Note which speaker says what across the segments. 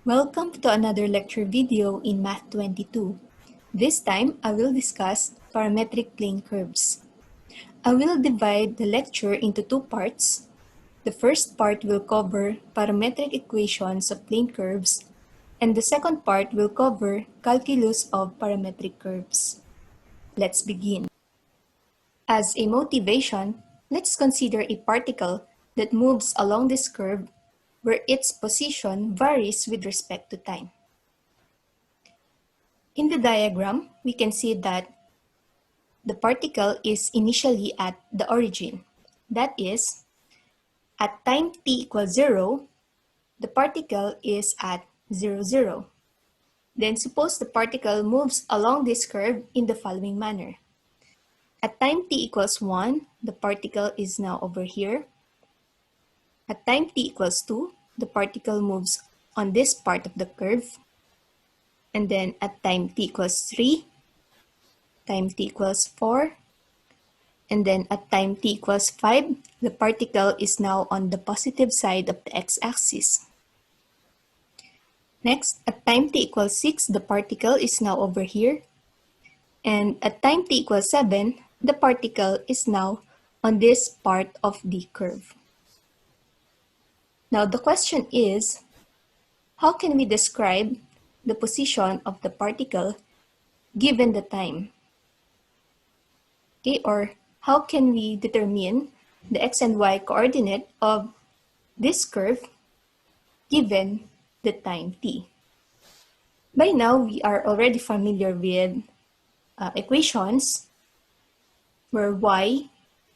Speaker 1: Welcome to another lecture video in Math 22. This time, I will discuss parametric plane curves. I will divide the lecture into two parts. The first part will cover parametric equations of plane curves, and the second part will cover calculus of parametric curves. Let's begin. As a motivation, let's consider a particle that moves along this curve where its position varies with respect to time. In the diagram, we can see that the particle is initially at the origin. That is, at time t equals 0, the particle is at 0, 0. Then suppose the particle moves along this curve in the following manner. At time t equals 1, the particle is now over here. At time t equals 2, the particle moves on this part of the curve. And then at time t equals 3, time t equals 4, and then at time t equals 5, the particle is now on the positive side of the x-axis. Next, at time t equals 6, the particle is now over here. And at time t equals 7, the particle is now on this part of the curve. Now the question is, how can we describe the position of the particle given the time? Okay, or how can we determine the x and y coordinate of this curve given the time t? By now, we are already familiar with equations where y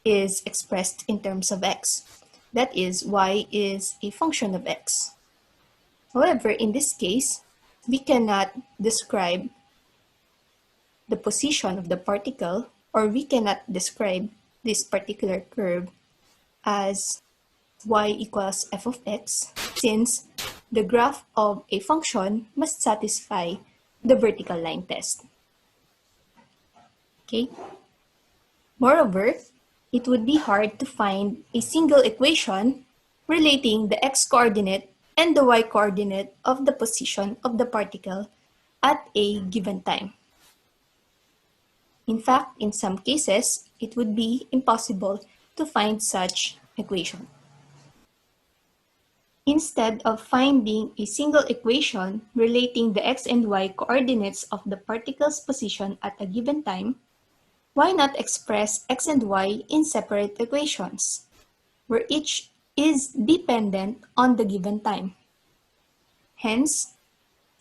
Speaker 1: is expressed in terms of x. That is, y is a function of x. However, in this case, we cannot describe the position of the particle, or we cannot describe this particular curve as y equals f of x, since the graph of a function must satisfy the vertical line test. Okay. Moreover, it would be hard to find a single equation relating the x-coordinate and the y-coordinate of the position of the particle at a given time. In fact, in some cases, it would be impossible to find such equation. Instead of finding a single equation relating the x and y coordinates of the particle's position at a given time, why not express x and y in separate equations, where each is dependent on the given time? Hence,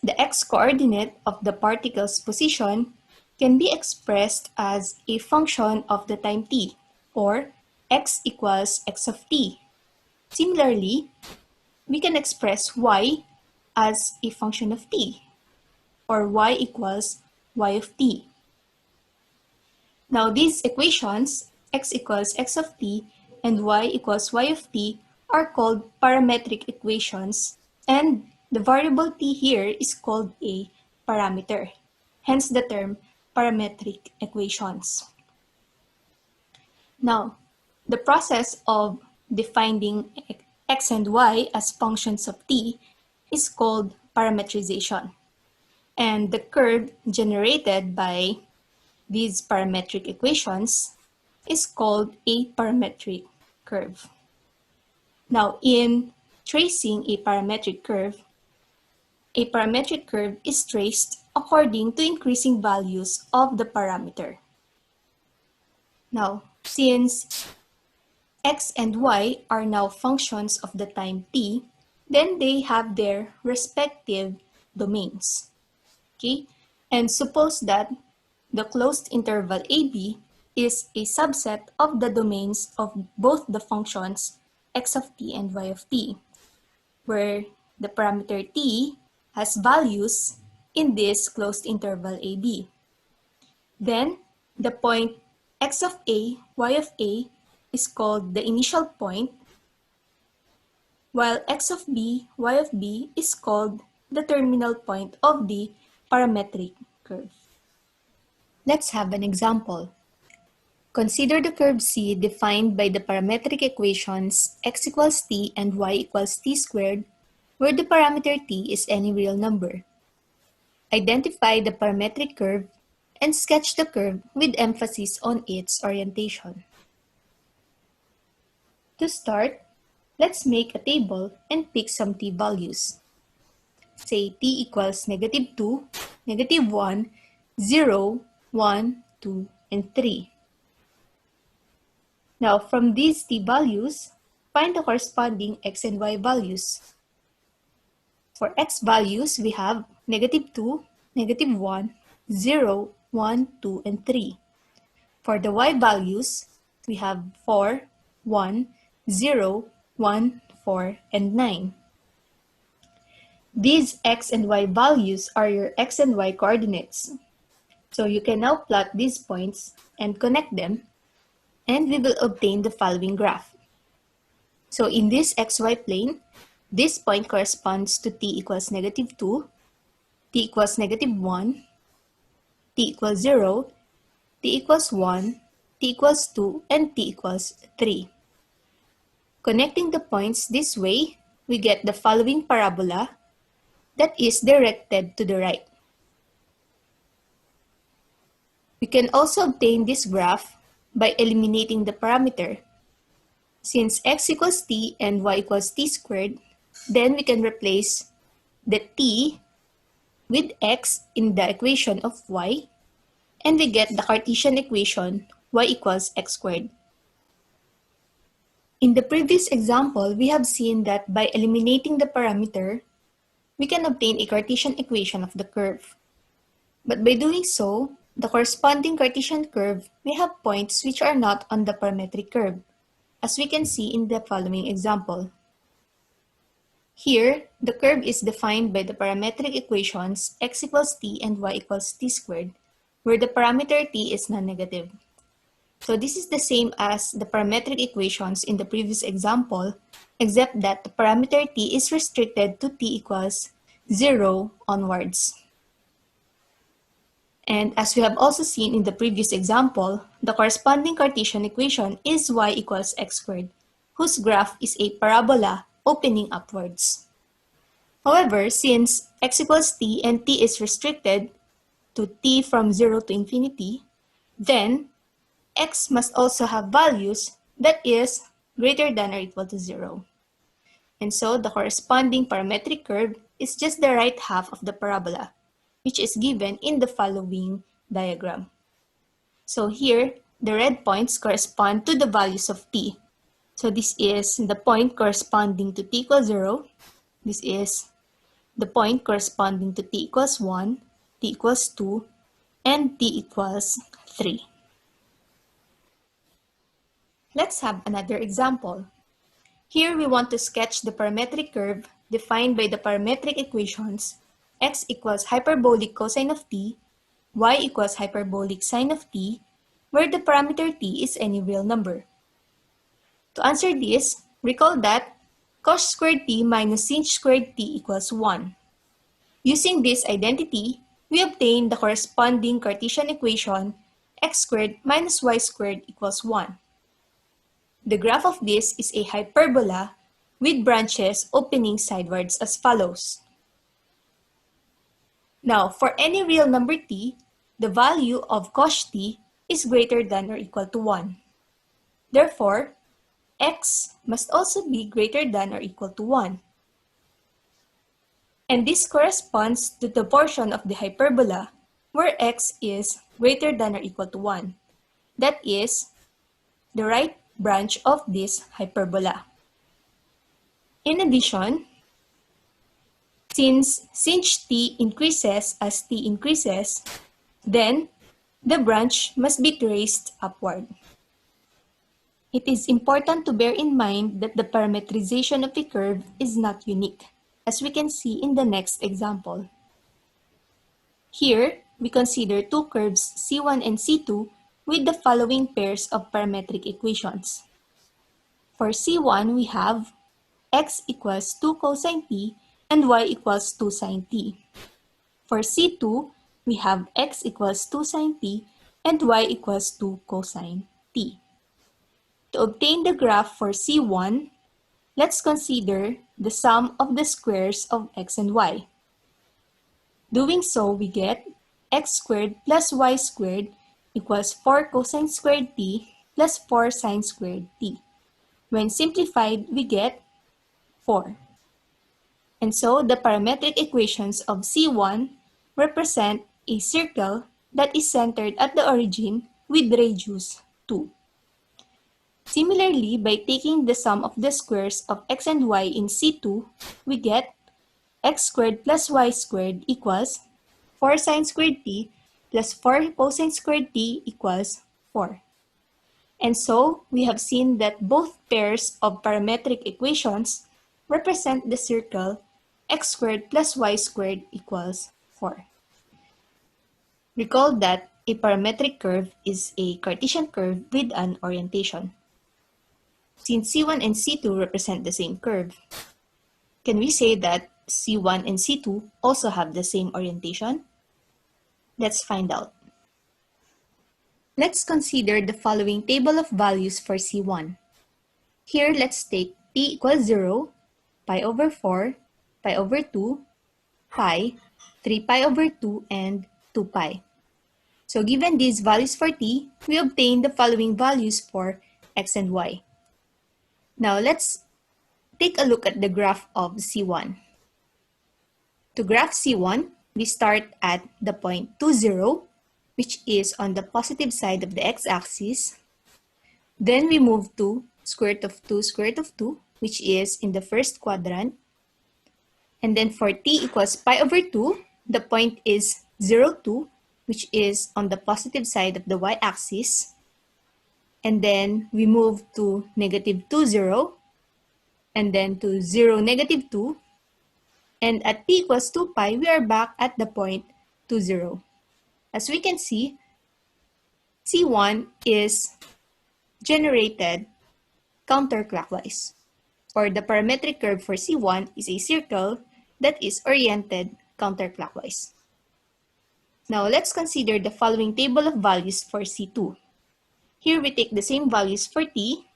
Speaker 1: the x-coordinate of the particle's position can be expressed as a function of the time t, or x equals x of t. Similarly, we can express y as a function of t, or y equals y of t. Now these equations, x equals x of t and y equals y of t, are called parametric equations, and the variable t here is called a parameter, hence the term parametric equations. Now, the process of defining x and y as functions of t is called parametrization, and the curve generated by these parametric equations is called a parametric curve. Now, in tracing a parametric curve is traced according to increasing values of the parameter. Now, since x and y are now functions of the time t, then they have their respective domains. Okay? And suppose that the closed interval AB is a subset of the domains of both the functions x of t and y of t, where the parameter t has values in this closed interval AB. Then, the point x of a, y of a is called the initial point, while x of b, y of b is called the terminal point of the parametric curve. Let's have an example. Consider the curve C defined by the parametric equations x equals t and y equals t squared, where the parameter t is any real number. Identify the parametric curve and sketch the curve with emphasis on its orientation. To start, let's make a table and pick some t values. Say t equals -2, -1, 0, 1, 2, and 3. Now, from these t values, find the corresponding x and y values. For x values, we have -2, -1, 0, 1, 2, and 3. For the y values, we have 4, 1, 0, 1, 4, and 9. These x and y values are your x and y coordinates. So you can now plot these points and connect them, and we will obtain the following graph. So in this xy plane, this point corresponds to t equals -2, t equals -1, t equals 0, t equals 1, t equals 2, and t equals 3. Connecting the points this way, we get the following parabola that is directed to the right. We can also obtain this graph by eliminating the parameter. Since x equals t and y equals t squared, then we can replace the t with x in the equation of y, and we get the Cartesian equation y equals x squared. In the previous example, we have seen that by eliminating the parameter, we can obtain a Cartesian equation of the curve. But by doing so, the corresponding Cartesian curve may have points which are not on the parametric curve, as we can see in the following example. Here, the curve is defined by the parametric equations x equals t and y equals t squared, where the parameter t is non-negative. So this is the same as the parametric equations in the previous example, except that the parameter t is restricted to t equals 0 onwards. And as we have also seen in the previous example, the corresponding Cartesian equation is y equals x squared, whose graph is a parabola opening upwards. However, since x equals t and t is restricted to t from 0 to infinity, then x must also have values that is greater than or equal to 0. And so the corresponding parametric curve is just the right half of the parabola, which is given in the following diagram. So here, the red points correspond to the values of t. So this is the point corresponding to t equals 0. This is the point corresponding to t equals 1, t equals 2, and t equals 3. Let's have another example. Here we want to sketch the parametric curve defined by the parametric equations x equals hyperbolic cosine of t, y equals hyperbolic sine of t, where the parameter t is any real number. To answer this, recall that cos squared t minus sin squared t equals 1. Using this identity, we obtain the corresponding Cartesian equation x squared minus y squared equals 1. The graph of this is a hyperbola with branches opening sidewards as follows. Now, for any real number t, the value of cos t is greater than or equal to 1. Therefore, x must also be greater than or equal to 1. And this corresponds to the portion of the hyperbola where x is greater than or equal to 1. That is the right branch of this hyperbola. In addition, since sinh t increases as t increases, then the branch must be traced upward. It is important to bear in mind that the parametrization of a curve is not unique, as we can see in the next example. Here, we consider two curves C1 and C2 with the following pairs of parametric equations. For C1, we have x equals 2 cosine t and y equals 2 sine t. For C2, we have x equals 2 sine t and y equals 2 cosine t. To obtain the graph for C1, let's consider the sum of the squares of x and y. Doing so, we get x squared plus y squared equals 4 cosine squared t plus 4 sine squared t. When simplified, we get 4. And so, the parametric equations of C1 represent a circle that is centered at the origin with radius 2. Similarly, by taking the sum of the squares of x and y in C2, we get x squared plus y squared equals 4 sine squared t plus 4 cosine squared t equals 4. And so, we have seen that both pairs of parametric equations represent the circle x squared plus y squared equals 4. Recall that a parametric curve is a Cartesian curve with an orientation. Since C1 and C2 represent the same curve, can we say that C1 and C2 also have the same orientation? Let's find out. Let's consider the following table of values for C1. Here, let's take t equals 0, pi over 4, pi over 2, pi, 3 pi over 2, and 2 pi. So given these values for t, we obtain the following values for x and y. Now let's take a look at the graph of C1. To graph C1, we start at the point 2, 0, which is on the positive side of the x-axis. Then we move to square root of 2, square root of 2, which is in the first quadrant. And then for t equals pi over 2, the point is 0, 2, which is on the positive side of the y-axis. And then we move to negative 2, 0, and then to 0, negative 2. And at t equals 2 pi, we are back at the point 2, 0. As we can see, C1 is generated counterclockwise. Or the parametric curve for C1 is a circle that is oriented counterclockwise. Now, let's consider the following table of values for C2. Here, we take the same values for t,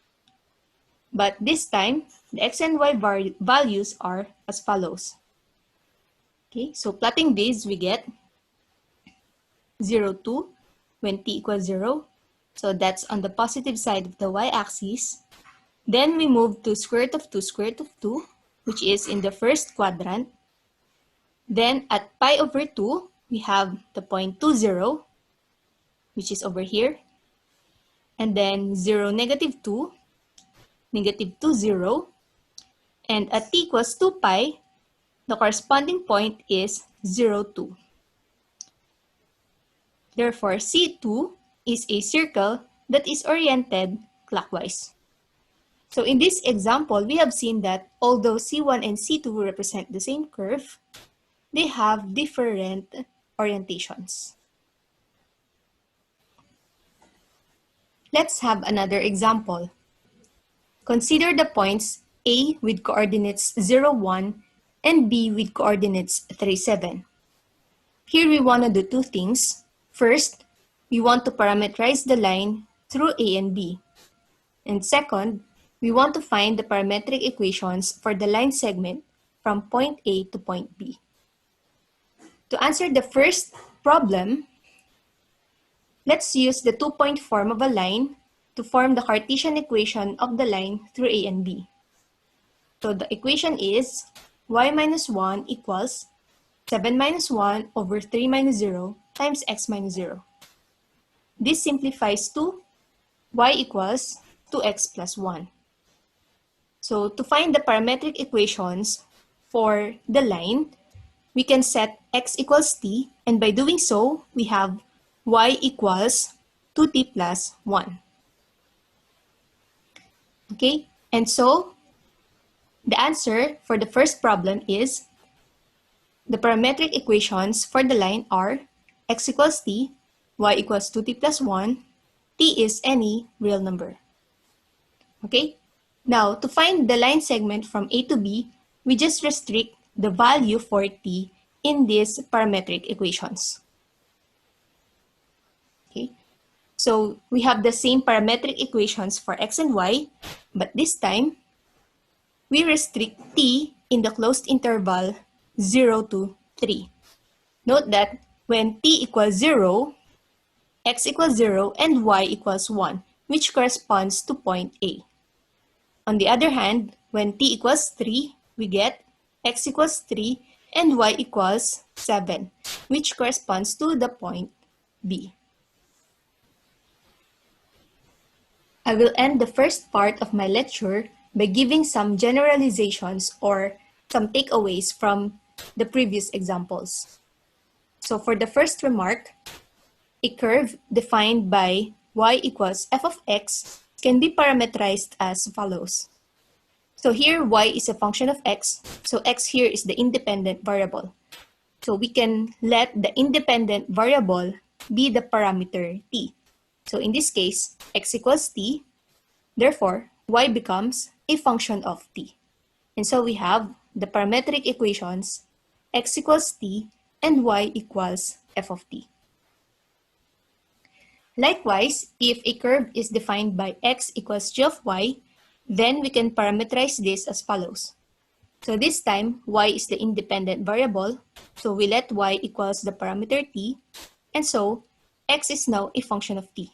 Speaker 1: but this time, the x and y values are as follows. Okay, so plotting these, we get 0, 2 when t equals 0. So that's on the positive side of the y-axis. Then we move to square root of 2, square root of 2, which is in the first quadrant. Then at pi over 2, we have the point 2, 0, which is over here. And then 0, negative 2, negative 2, 0. And at t equals 2 pi, the corresponding point is 0, 2. Therefore, C2 is a circle that is oriented clockwise. So in this example, we have seen that although C1 and C2 represent the same curve, they have different orientations. Let's have another example. Consider the points A with coordinates 0, 1 and B with coordinates 3, 7. Here we want to do two things. First, we want to parameterize the line through A and B. And second, we want to find the parametric equations for the line segment from point A to point B. To answer the first problem, let's use the two-point form of a line to form the Cartesian equation of the line through A and B. So the equation is y minus 1 equals 7 minus 1 over 3 minus 0 times x minus 0. This simplifies to y equals 2x plus 1. So to find the parametric equations for the line, we can set x equals t, and by doing so, we have y equals 2t plus 1. Okay, and so the answer for the first problem is the parametric equations for the line are x equals t, y equals 2t plus 1, t is any real number. Okay, now to find the line segment from A to B, we just restrict the value for t in these parametric equations. Okay, so we have the same parametric equations for x and y, but this time, we restrict t in the closed interval 0 to 3. Note that when t equals 0, x equals 0, and y equals 1, which corresponds to point A. On the other hand, when t equals 3, we get x equals 3 and y equals 7, which corresponds to the point B. I will end the first part of my lecture by giving some generalizations or some takeaways from the previous examples. So for the first remark, a curve defined by y equals f of x can be parameterized as follows. So here y is a function of x, so x here is the independent variable. So we can let the independent variable be the parameter t. So in this case, x equals t, therefore y becomes a function of t. And so we have the parametric equations x equals t and y equals f of t. Likewise, if a curve is defined by x equals g of y, then we can parameterize this as follows. So this time, y is the independent variable, so we let y equals the parameter t, and so x is now a function of t.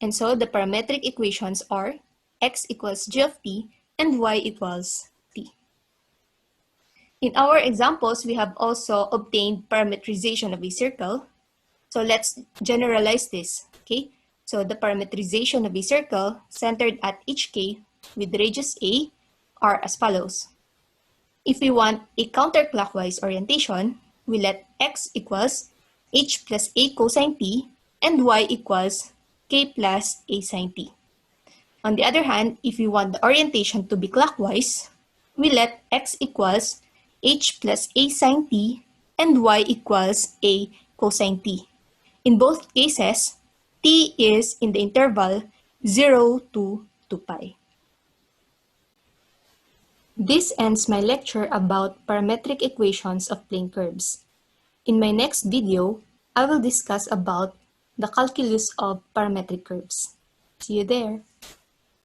Speaker 1: And so the parametric equations are x equals g of t and y equals t. In our examples, we have also obtained parametrization of a circle. So let's generalize this, okay? So the parametrization of a circle centered at each k with radius a are as follows. If we want a counterclockwise orientation, we let x equals h plus a cosine t and y equals k plus a sine t. On the other hand, if we want the orientation to be clockwise, we let x equals h plus a sine t and y equals a cosine t. In both cases, t is in the interval 0 to 2 pi. This ends my lecture about parametric equations of plane curves. In my next video, I will discuss about the calculus of parametric curves. See you there!